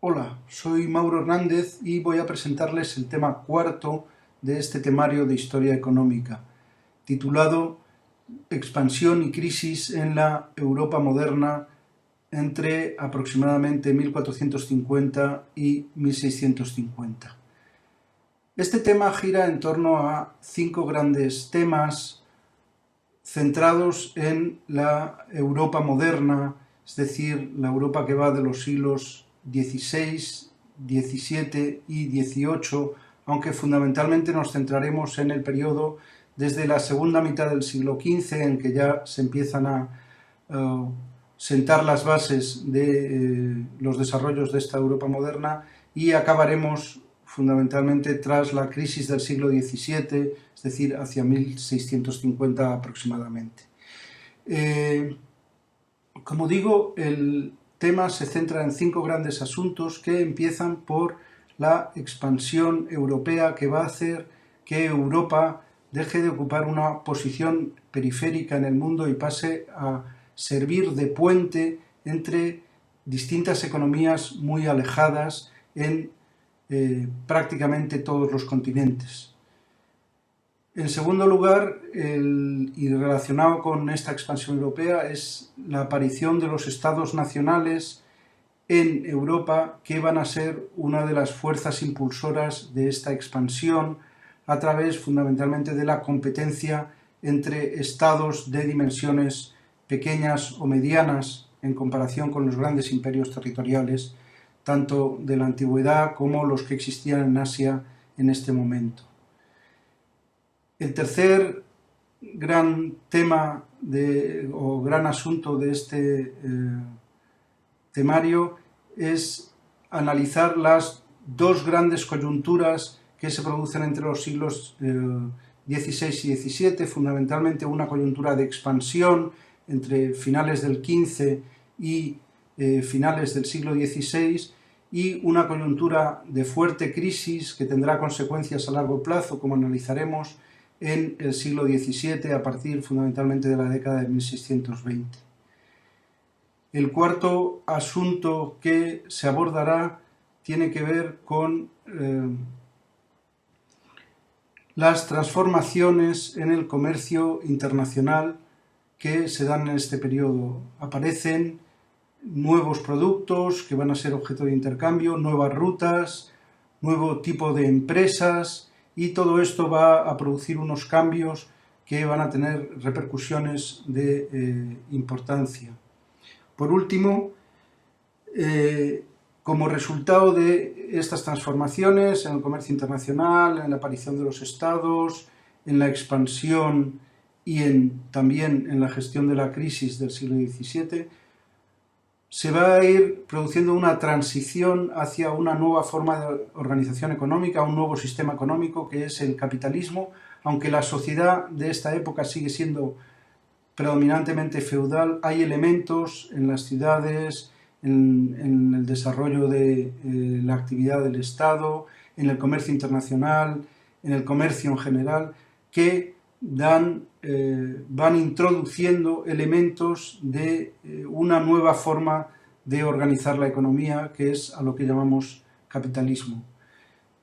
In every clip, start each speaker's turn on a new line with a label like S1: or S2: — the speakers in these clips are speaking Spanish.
S1: Hola, soy Mauro Hernández y voy a presentarles el tema cuarto de este temario de Historia Económica, titulado Expansión y crisis en la Europa moderna entre aproximadamente 1450 y 1650. Este tema gira en torno a 5 grandes temas centrados en la Europa moderna, es decir, la Europa que va de los siglos XVI, XVII y XVIII, aunque fundamentalmente nos centraremos en el periodo desde la segunda mitad del siglo XV, en que ya se empiezan a sentar las bases de los desarrollos de esta Europa moderna, y acabaremos fundamentalmente tras la crisis del siglo XVII, es decir, hacia 1650 aproximadamente. Como digo, el tema se centra en 5 grandes asuntos que empiezan por la expansión europea, que va a hacer que Europa deje de ocupar una posición periférica en el mundo y pase a servir de puente entre distintas economías muy alejadas en prácticamente todos los continentes. En segundo lugar, y relacionado con esta expansión europea, es la aparición de los estados nacionales en Europa, que van a ser una de las fuerzas impulsoras de esta expansión a través fundamentalmente de la competencia entre estados de dimensiones pequeñas o medianas en comparación con los grandes imperios territoriales, tanto de la antigüedad como los que existían en Asia en este momento. El tercer gran tema o gran asunto de este temario es analizar las dos grandes coyunturas que se producen entre los siglos XVI y XVII, fundamentalmente una coyuntura de expansión entre finales del XV y finales del siglo XVI, y una coyuntura de fuerte crisis que tendrá consecuencias a largo plazo, como analizaremos, en el siglo XVII, a partir fundamentalmente de la década de 1620. El cuarto asunto que se abordará tiene que ver con las transformaciones en el comercio internacional que se dan en este periodo. Aparecen nuevos productos que van a ser objeto de intercambio, nuevas rutas, nuevo tipo de empresas, y todo esto va a producir unos cambios que van a tener repercusiones de importancia. Por último, como resultado de estas transformaciones en el comercio internacional, en la aparición de los estados, en la expansión y también en la gestión de la crisis del siglo XVII, se va a ir produciendo una transición hacia una nueva forma de organización económica, un nuevo sistema económico, que es el capitalismo. Aunque la sociedad de esta época sigue siendo predominantemente feudal, hay elementos en las ciudades, en el desarrollo de la actividad del Estado, en el comercio internacional, en el comercio en general, que van introduciendo elementos de una nueva forma de organizar la economía, que es a lo que llamamos capitalismo.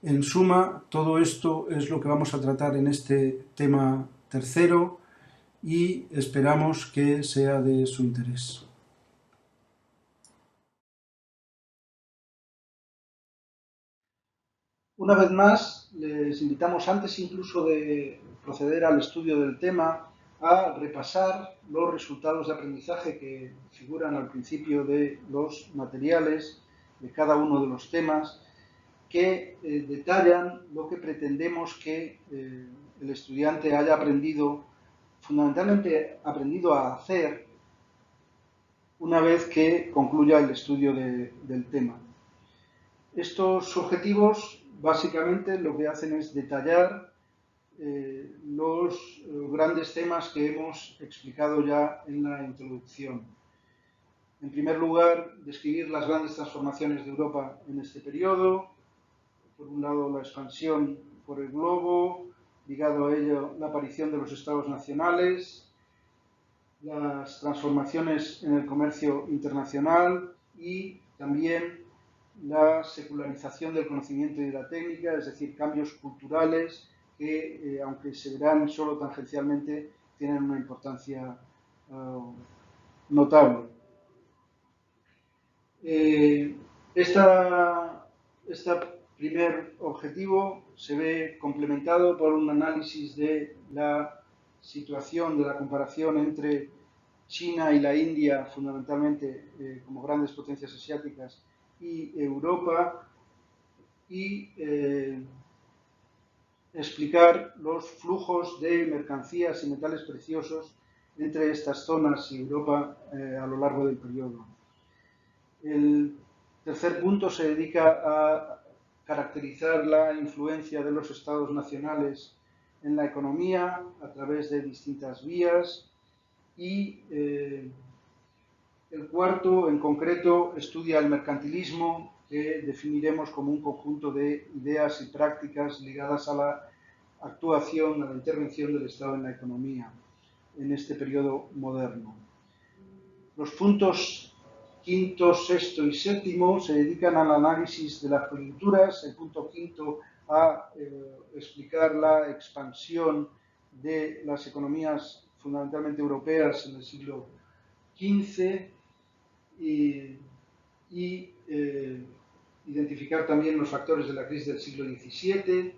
S1: En suma, todo esto es lo que vamos a tratar en este tema tercero, y esperamos que sea de su interés. Una vez más, les invitamos, antes incluso de proceder al estudio del tema, a repasar los resultados de aprendizaje que figuran al principio de los materiales de cada uno de los temas, que detallan lo que pretendemos que el estudiante haya aprendido, fundamentalmente aprendido a hacer, una vez que concluya el estudio del tema. Estos objetivos básicamente lo que hacen es detallar los grandes temas que hemos explicado ya en la introducción. En primer lugar, describir las grandes transformaciones de Europa en este periodo. Por un lado, la expansión por el globo, ligado a ello la aparición de los estados nacionales, las transformaciones en el comercio internacional y también la secularización del conocimiento y de la técnica, es decir, cambios culturales que, aunque se verán solo tangencialmente, tienen una importancia notable. Este primer objetivo se ve complementado por un análisis de la situación, de la comparación entre China y la India, fundamentalmente como grandes potencias asiáticas, y Europa, y explicar los flujos de mercancías y metales preciosos entre estas zonas y Europa a lo largo del periodo. El tercer punto se dedica a caracterizar la influencia de los estados nacionales en la economía a través de distintas vías y el cuarto, en concreto, estudia el mercantilismo, que definiremos como un conjunto de ideas y prácticas ligadas a la actuación, a la intervención del Estado en la economía en este periodo moderno. Los puntos quinto, sexto y séptimo se dedican al análisis de las coyunturas. El punto quinto a explicar la expansión de las economías fundamentalmente europeas en el siglo XV y identificar también los factores de la crisis del siglo XVII.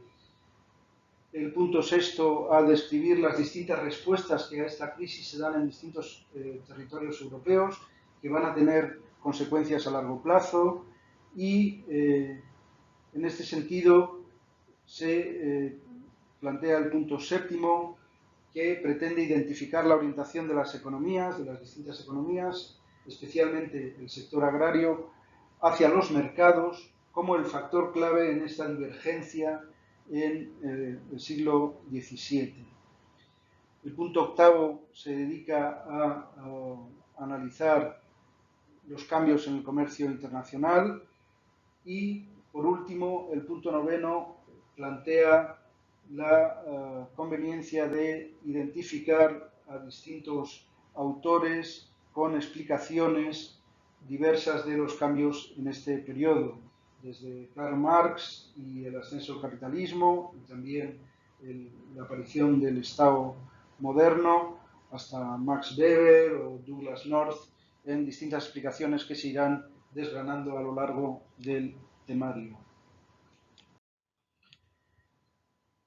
S1: El punto sexto a describir las distintas respuestas que a esta crisis se dan en distintos territorios europeos, que van a tener consecuencias a largo plazo y en este sentido se plantea el punto séptimo, que pretende identificar la orientación de las economías, de las distintas economías, especialmente el sector agrario, hacia los mercados como el factor clave en esta divergencia en el siglo XVII. El punto octavo se dedica a analizar los cambios en el comercio internacional y, por último, el punto noveno plantea la conveniencia de identificar a distintos autores con explicaciones diversas de los cambios en este periodo, desde Karl Marx y el ascenso del capitalismo, y también la aparición del Estado moderno, hasta Max Weber o Douglas North, en distintas explicaciones que se irán desgranando a lo largo del temario.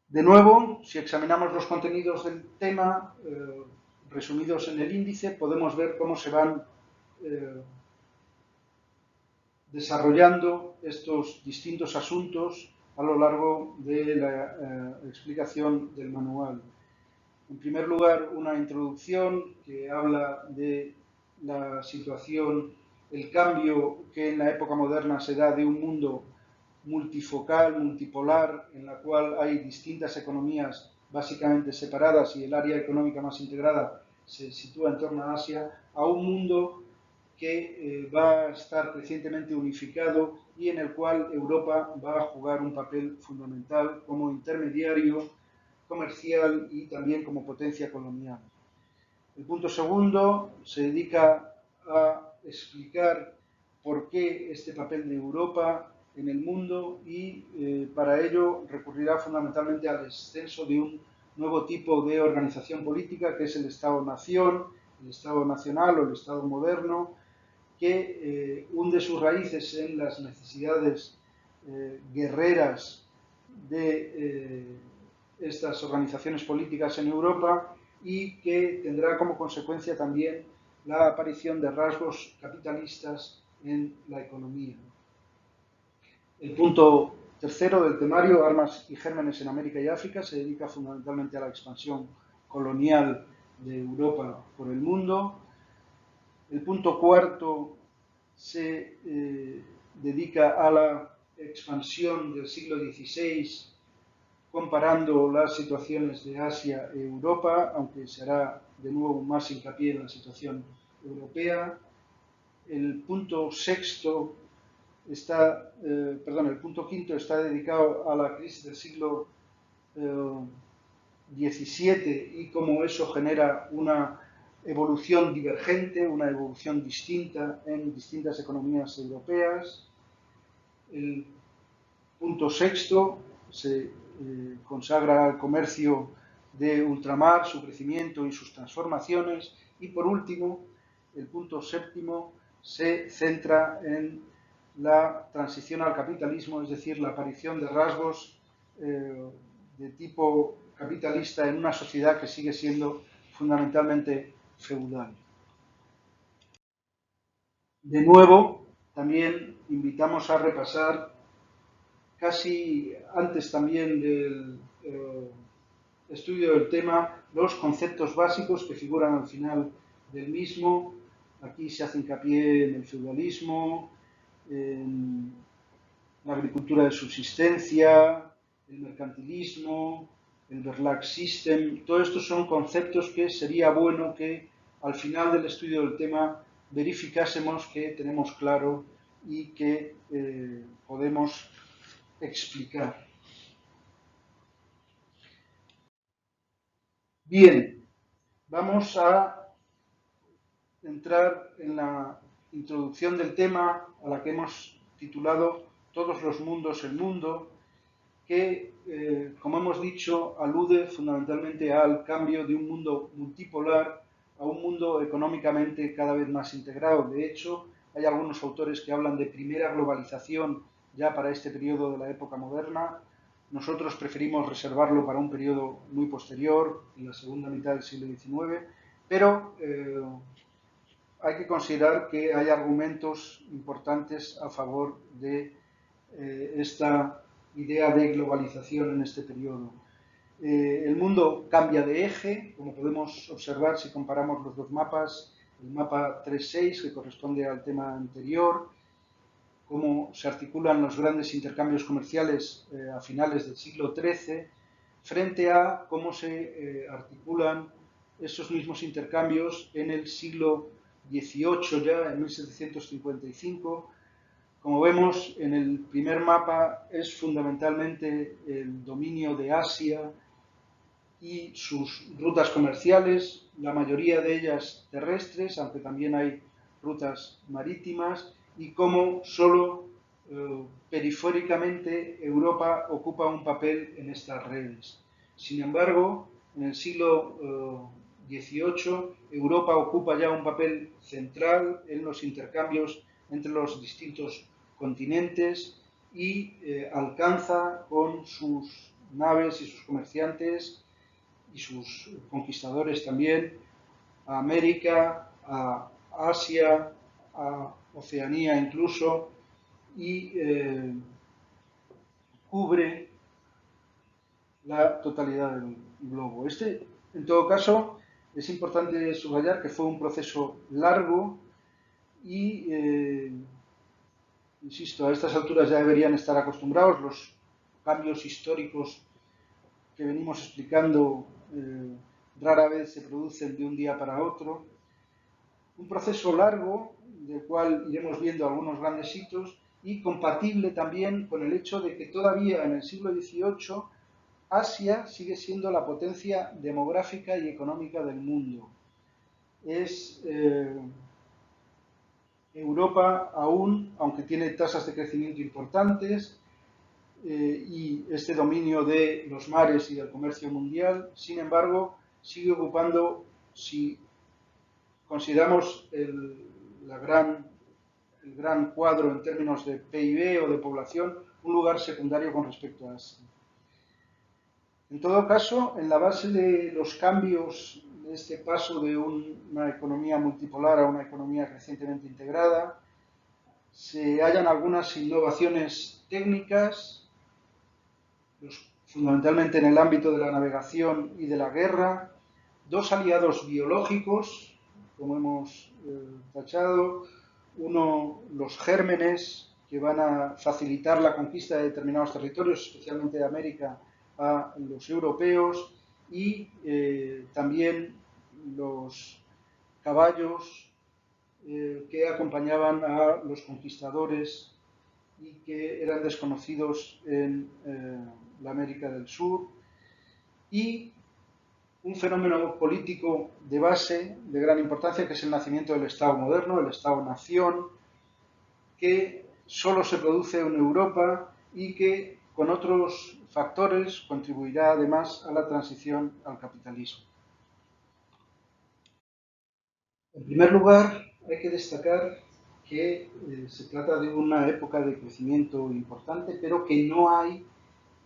S1: De nuevo, si examinamos los contenidos del tema, resumidos en el índice, podemos ver cómo se van desarrollando estos distintos asuntos a lo largo de la explicación del manual. En primer lugar, una introducción que habla de la situación, el cambio que en la época moderna se da de un mundo multifocal, multipolar, en la cual hay distintas economías básicamente separadas y el área económica más integrada se sitúa en torno a Asia, a un mundo que va a estar crecientemente unificado y en el cual Europa va a jugar un papel fundamental como intermediario comercial y también como potencia colonial. El punto segundo se dedica a explicar por qué este papel de Europa en el mundo y para ello recurrirá fundamentalmente al descenso de un nuevo tipo de organización política que es el Estado-Nación, el Estado nacional o el Estado moderno, que hunde sus raíces en las necesidades guerreras de estas organizaciones políticas en Europa y que tendrá como consecuencia también la aparición de rasgos capitalistas en la economía. El punto tercero del temario, armas y gérmenes en América y África, se dedica fundamentalmente a la expansión colonial de Europa por el mundo. El punto cuarto se dedica a la expansión del siglo XVI, comparando las situaciones de Asia e Europa, aunque se hará de nuevo más hincapié en la situación europea. El punto sexto el punto quinto está dedicado a la crisis del siglo XVII y cómo eso genera una evolución divergente, una evolución distinta en distintas economías europeas. El punto sexto se consagra al comercio de ultramar, su crecimiento y sus transformaciones. Y por último, el punto séptimo se centra en la transición al capitalismo, es decir, la aparición de rasgos de tipo capitalista en una sociedad que sigue siendo fundamentalmente feudal. De nuevo, también invitamos a repasar, casi antes también del estudio del tema, los conceptos básicos que figuran al final del mismo. Aquí se hace hincapié en el feudalismo, en la agricultura de subsistencia, el mercantilismo, el Verlag System. Todos estos son conceptos que sería bueno que al final del estudio del tema verificásemos que tenemos claro y que podemos explicar. Bien, vamos a entrar en la introducción del tema a la que hemos titulado Todos los mundos, el mundo, que, como hemos dicho, alude fundamentalmente al cambio de un mundo multipolar a un mundo económicamente cada vez más integrado. De hecho, hay algunos autores que hablan de primera globalización ya para este periodo de la época moderna. Nosotros preferimos reservarlo para un periodo muy posterior, en la segunda mitad del siglo XIX, pero hay que considerar que hay argumentos importantes a favor de esta idea de globalización en este periodo. El mundo cambia de eje, como podemos observar si comparamos los dos mapas, el mapa 3.6, que corresponde al tema anterior, cómo se articulan los grandes intercambios comerciales a finales del siglo XIII, frente a cómo se articulan esos mismos intercambios en el siglo XVIII, ya en 1755. Como vemos, en el primer mapa es fundamentalmente el dominio de Asia y sus rutas comerciales, la mayoría de ellas terrestres, aunque también hay rutas marítimas, y cómo solo periféricamente Europa ocupa un papel en estas redes. Sin embargo, en el siglo XVIII, Europa ocupa ya un papel central en los intercambios entre los distintos continentes y alcanza con sus naves y sus comerciantes y sus conquistadores también a América, a Asia, a Oceanía incluso, y cubre la totalidad del globo. En todo caso, es importante subrayar que fue un proceso largo y, insisto, a estas alturas ya deberían estar acostumbrados los cambios históricos que venimos explicando rara vez se producen de un día para otro. Un proceso largo, del cual iremos viendo algunos grandes hitos, y compatible también con el hecho de que todavía en el siglo XVIII Asia sigue siendo la potencia demográfica y económica del mundo. Es Europa aún, aunque tiene tasas de crecimiento importantes, y este dominio de los mares y del comercio mundial, sin embargo, sigue ocupando, si consideramos el gran cuadro en términos de PIB o de población, un lugar secundario con respecto a Asia. En todo caso, en la base de los cambios de este paso de una economía multipolar a una economía crecientemente integrada, se hallan algunas innovaciones técnicas, fundamentalmente en el ámbito de la navegación y de la guerra, dos aliados biológicos, como hemos tachado, uno, los gérmenes, que van a facilitar la conquista de determinados territorios, especialmente de América, a los europeos, y también los caballos que acompañaban a los conquistadores y que eran desconocidos en la América del Sur, y un fenómeno político de base de gran importancia, que es el nacimiento del Estado moderno, el Estado-nación, que solo se produce en Europa y que con otros factores contribuirá además a la transición al capitalismo. En primer lugar, hay que destacar que se trata de una época de crecimiento importante, pero que no hay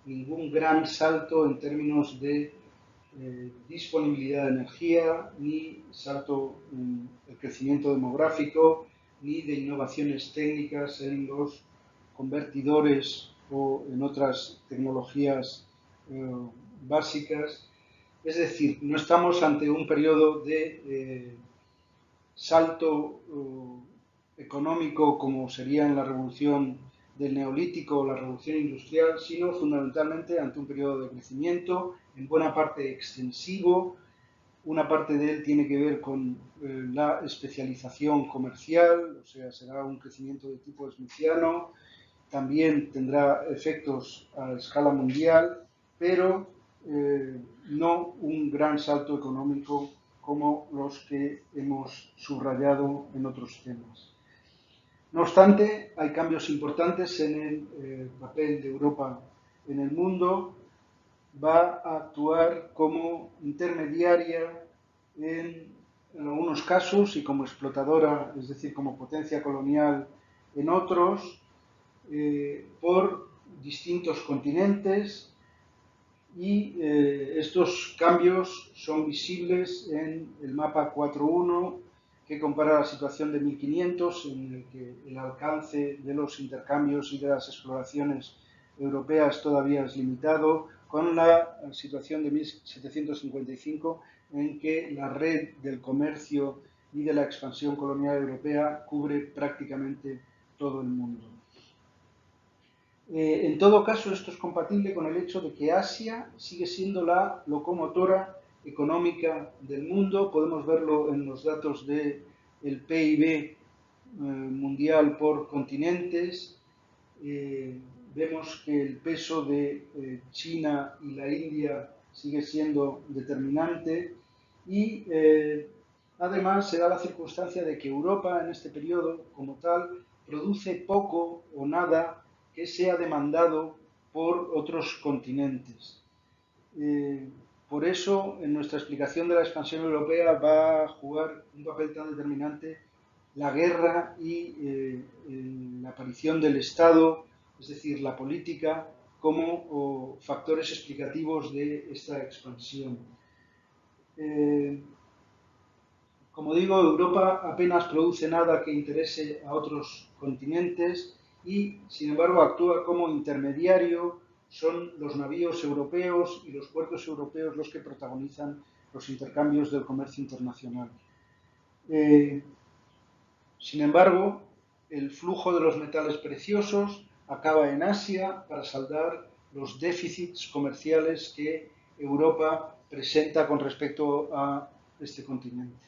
S1: ningún gran salto en términos de disponibilidad de energía, ni salto en el crecimiento demográfico, ni de innovaciones técnicas en los convertidores o en otras tecnologías básicas. Es decir, no estamos ante un periodo de salto económico como sería en la revolución del neolítico o la revolución industrial, sino fundamentalmente ante un periodo de crecimiento, en buena parte extensivo. Una parte de él tiene que ver con la especialización comercial, o sea, será un crecimiento de tipo smithiano, también tendrá efectos a escala mundial, pero no un gran salto económico como los que hemos subrayado en otros temas. No obstante, hay cambios importantes en el papel de Europa en el mundo. Va a actuar como intermediaria en algunos casos y como explotadora, es decir, como potencia colonial en otros, por distintos continentes, y estos cambios son visibles en el mapa 4.1, que compara la situación de 1500, en el que el alcance de los intercambios y de las exploraciones europeas todavía es limitado, con la situación de 1755, en que la red del comercio y de la expansión colonial europea cubre prácticamente todo el mundo. En todo caso, esto es compatible con el hecho de que Asia sigue siendo la locomotora económica del mundo. Podemos verlo en los datos del PIB mundial por continentes. Vemos que el peso de China y la India sigue siendo determinante y además se da la circunstancia de que Europa en este periodo como tal produce poco o nada que sea demandado por otros continentes. Por eso, en nuestra explicación de la expansión europea va a jugar un papel tan determinante la guerra y la aparición del Estado, es decir, la política, como factores explicativos de esta expansión. Como digo, Europa apenas produce nada que interese a otros continentes y, sin embargo, actúa como intermediario. Son los navíos europeos y los puertos europeos los que protagonizan los intercambios del comercio internacional. Sin embargo, el flujo de los metales preciosos acaba en Asia para saldar los déficits comerciales que Europa presenta con respecto a este continente.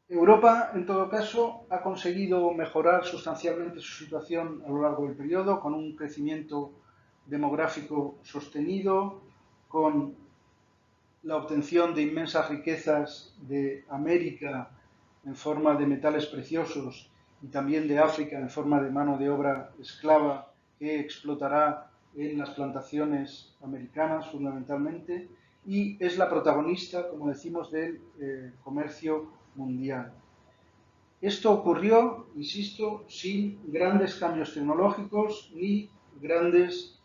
S1: Europa, en todo caso, ha conseguido mejorar sustancialmente su situación a lo largo del periodo, con un crecimiento demográfico sostenido, con la obtención de inmensas riquezas de América en forma de metales preciosos y también de África en forma de mano de obra esclava que explotará en las plantaciones americanas fundamentalmente, y es la protagonista, como decimos, del comercio mundial. Esto ocurrió, insisto, sin grandes cambios tecnológicos ni grandes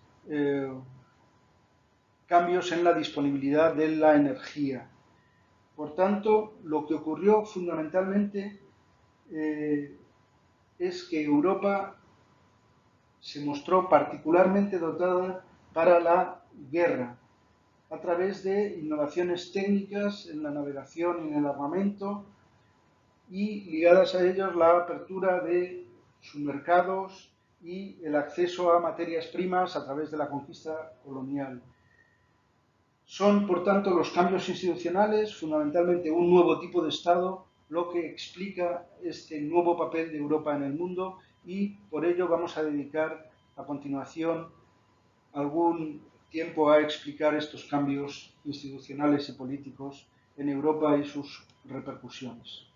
S1: cambios en la disponibilidad de la energía. Por tanto, lo que ocurrió fundamentalmente es que Europa se mostró particularmente dotada para la guerra, a través de innovaciones técnicas en la navegación y en el armamento, y ligadas a ellos la apertura de sus mercados y el acceso a materias primas a través de la conquista colonial. Son, por tanto, los cambios institucionales, fundamentalmente un nuevo tipo de Estado, lo que explica este nuevo papel de Europa en el mundo, y por ello vamos a dedicar a continuación algún tiempo a explicar estos cambios institucionales y políticos en Europa y sus repercusiones.